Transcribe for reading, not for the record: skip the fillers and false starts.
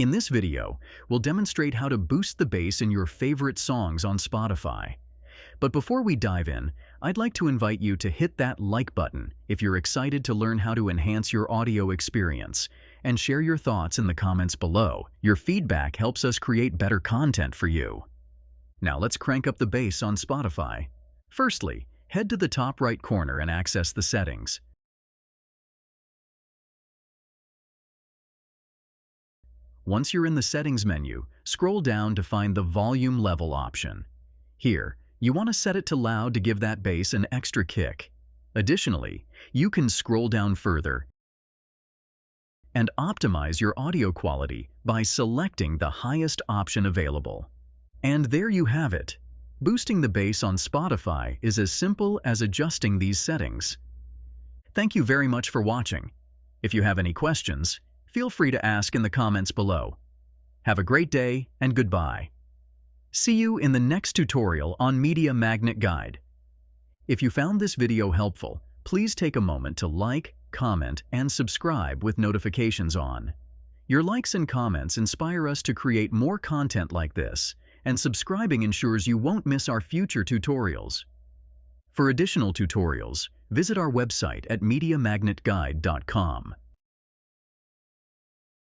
In this video, we'll demonstrate how to boost the bass in your favorite songs on Spotify. But before we dive in, I'd like to invite you to hit that like button if you're excited to learn how to enhance your audio experience, and share your thoughts in the comments below. Your feedback helps us create better content for you. Now let's crank up the bass on Spotify. Firstly, head to the top right corner and access the settings. Once you're in the settings menu, scroll down to find the volume level option. Here, you want to set it to loud to give that bass an extra kick. Additionally, you can scroll down further and optimize your audio quality by selecting the highest option available. And there you have it. Boosting the bass on Spotify is as simple as adjusting these settings. Thank you very much for watching. If you have any questions, feel free to ask in the comments below. Have a great day and goodbye. See you in the next tutorial on Media Magnet Guide. If you found this video helpful, please take a moment to like, comment, and subscribe with notifications on. Your likes and comments inspire us to create more content like this, and subscribing ensures you won't miss our future tutorials. For additional tutorials, visit our website at MediaMagnetGuide.com.